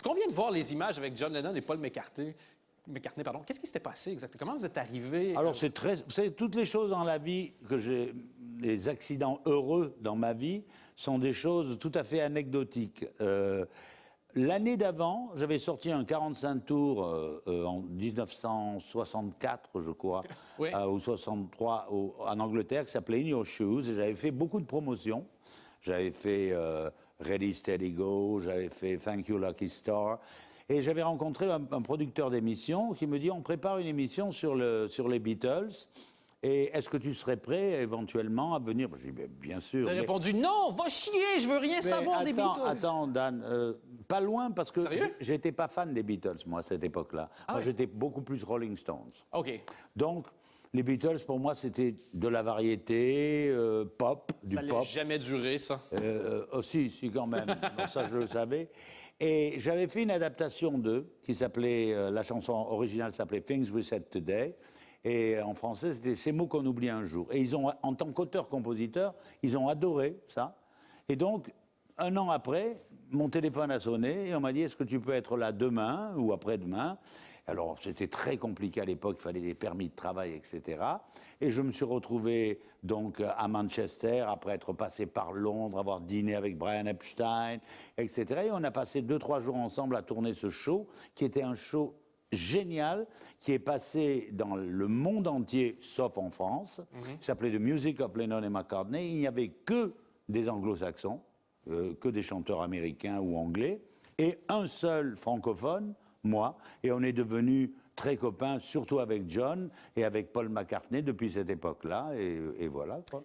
qu'on vient de voir les images avec John Lennon et Paul McCartney, pardon. Qu'est-ce qui s'était passé exactement? Comment vous êtes arrivé? Alors, c'est très... Vous savez, toutes les choses dans la vie que j'ai... Les accidents heureux dans ma vie sont des choses tout à fait anecdotiques. L'année d'avant, j'avais sorti un 45 tours en 1964, je crois, Oui. ou 63, en Angleterre, qui s'appelait In Your Shoes. Et j'avais fait beaucoup de promotions. J'avais fait Ready, Steady, Go, j'avais fait Thank You, Lucky Star. Et j'avais rencontré un producteur d'émission qui me dit, on prépare une émission sur les Beatles. Et est-ce que tu serais prêt éventuellement à venir? J'ai dit, bien sûr. Vous avez répondu non, va chier, je veux rien savoir des Beatles. Attends, Dan, pas loin parce que Sérieux? j'étais pas fan des Beatles, moi, à cette époque-là. Moi, j'étais beaucoup plus Rolling Stones. OK. Donc, les Beatles, pour moi, c'était de la variété, pop, du Ça pop. n'a jamais duré, ça. Si, quand même. Bon, ça, je le savais. Et j'avais fait une adaptation d'eux qui s'appelait, la chanson originale s'appelait Things We Said Today. Et en français, c'était Ces mots qu'on oublie un jour. Et ils ont, en tant qu'auteur-compositeur, ils ont adoré ça. Et donc, un an après, mon téléphone a sonné et on m'a dit, est-ce que tu peux être là demain ou après-demain? Alors, c'était très compliqué à l'époque, il fallait des permis de travail, etc. Et je me suis retrouvé donc à Manchester, après être passé par Londres, avoir dîné avec Brian Epstein, etc. Et on a passé 2-3 jours ensemble à tourner ce show, qui était un show génial, qui est passé dans le monde entier, sauf en France, qui s'appelait The Music of Lennon et McCartney. Il n'y avait que des anglo-saxons, que des chanteurs américains ou anglais, et un seul francophone, moi, et on est devenus très copains, surtout avec John et avec Paul McCartney depuis cette époque-là, et voilà, quoi.